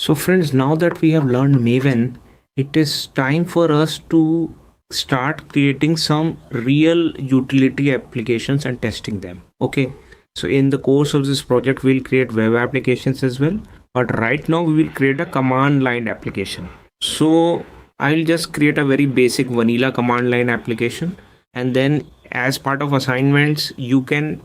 So friends, now that we have learned Maven, it is time for us to start creating some real utility applications and testing them. Okay. So in the course of this project, we'll create web applications as well. But right now we will create a command line application. So I'll just create a very basic vanilla command line application. And then as part of assignments, you can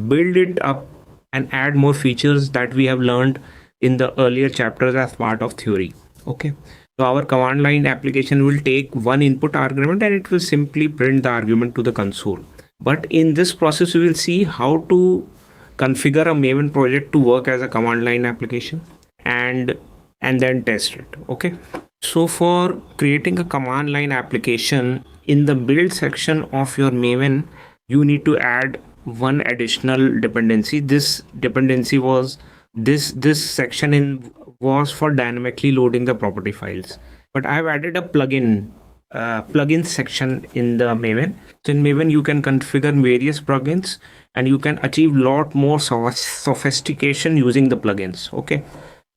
build it up and add more features that we have learned in the earlier chapters as part of theory. Okay. So our command line application will take one input argument and it will simply print the argument to the console. But in this process, we will see how to configure a Maven project to work as a command line application and then test it. Okay. So for creating a command line application, in the build section of your Maven, you need to add one additional dependency. This dependency was this section was for dynamically loading the property files. But I've added a plugin section in the Maven. So in Maven, you can configure various plugins and you can achieve lot more sophistication using the plugins. Okay.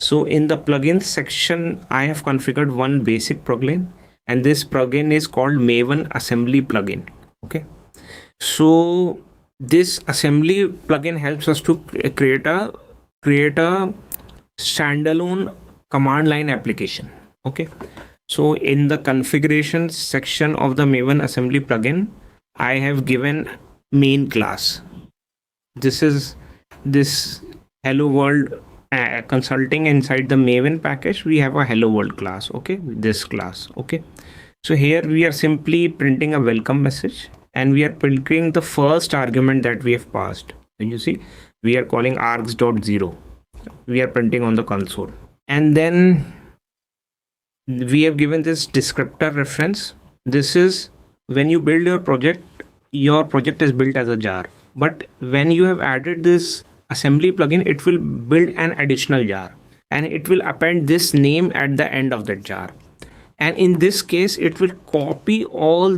So in the plugins section, I have configured one basic plugin, and this plugin is called maven-assembly-plugin. Okay. So this assembly plugin helps us to create a standalone command line application. Okay. So in the configuration section of the Maven assembly plugin, I have given main class. This is this HelloWorld consulting. Inside the Maven package, we have a HelloWorld class. Okay, this class. Okay. So here we are simply printing a welcome message and we are printing the first argument that we have passed. And you see, we are calling args.0. We are printing on the console. And then we have given this descriptor reference. This is when you build your project is built as a jar. But when you have added this assembly plugin, it will build an additional jar and it will append this name at the end of that jar. And in this case, it will copy all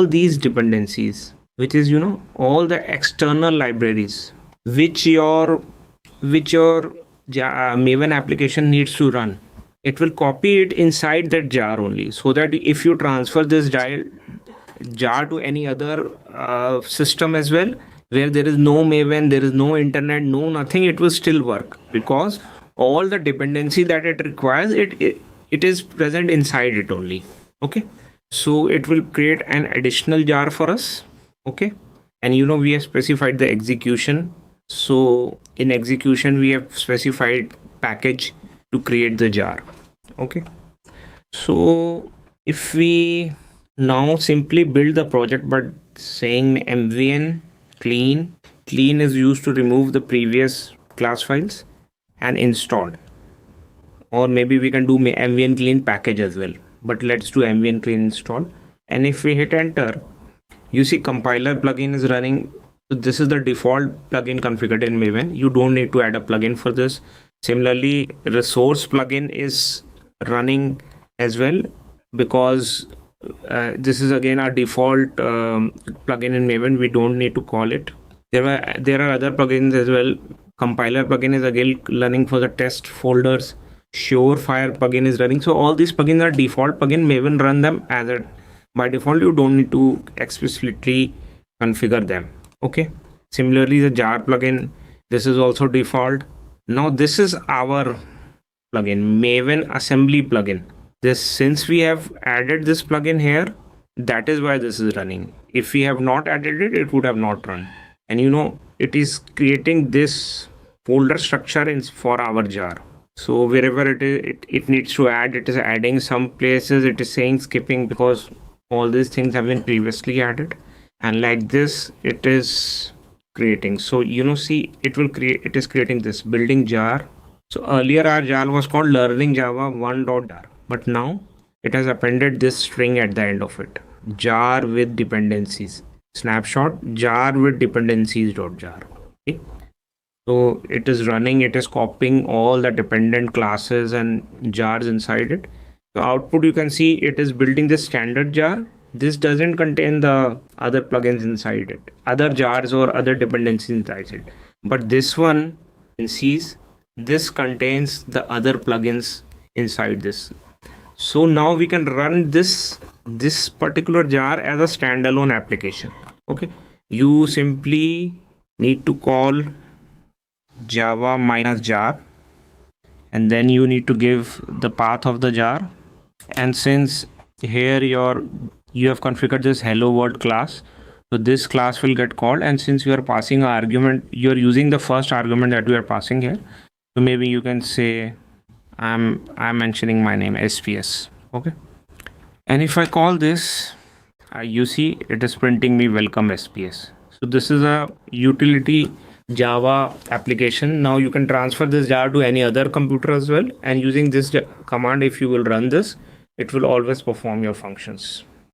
these dependencies, which is, all the external libraries which your Maven application needs to run. It will copy it inside that jar only, so that if you transfer this jar to any other system as well, where there is no Maven, there is no internet, no nothing, it will still work because all the dependency that it requires, it is present inside it only. Okay. So it will create an additional jar for us. Okay. And we have specified the execution. So in execution, we have specified package to create the jar. Okay. So if we now simply build the project by saying mvn clean is used to remove the previous class files and installed, or maybe we can do mvn clean package as well, but let's do mvn clean install. And if we hit enter, you see compiler plugin is running. So this is the default plugin configured in Maven. You don't need to add a plugin for this. Similarly, resource plugin is running as well because this is again our default plugin in Maven. We don't need to call it. There are other plugins as well. Compiler plugin is again running for the test folders. Surefire plugin is running. So all these plugins are default plugin. Maven run them as a by default. You don't need to explicitly configure them. Okay. Similarly, the jar plugin, this is also default. Now this is our plugin, Maven assembly plugin. Since we have added this plugin here, that is why this is running. If we have not added it, it would have not run. And it is creating this folder structure for our jar. So wherever it needs to add, it is adding. Some places it is saying skipping because all these things have been previously added. And like this, it is creating. So see, it is creating this building jar. So earlier our jar was called learning java 1.jar, but now it has appended this string at the end of it, jar with dependencies. Snapshot jar with dependencies.jar. Okay. So it is running, it is copying all the dependent classes and jars inside it. So output, you can see it is building this standard jar. This doesn't contain the other plugins inside it, other jars or other dependencies inside it. But this one sees this contains the other plugins inside this. So now we can run this particular jar as a standalone application. Okay, you simply need to call java -jar, and then you need to give the path of the jar. And since here you have configured this hello world class, so this class will get called, and since you are passing an argument, you are using the first argument that we are passing here. So maybe you can say I'm mentioning my name SPS. Okay, and if I call this, you see it is printing me welcome SPS. So this is a utility Java application. Now you can transfer this jar to any other computer as well, and using this command, if you will run this, it will always perform your functions.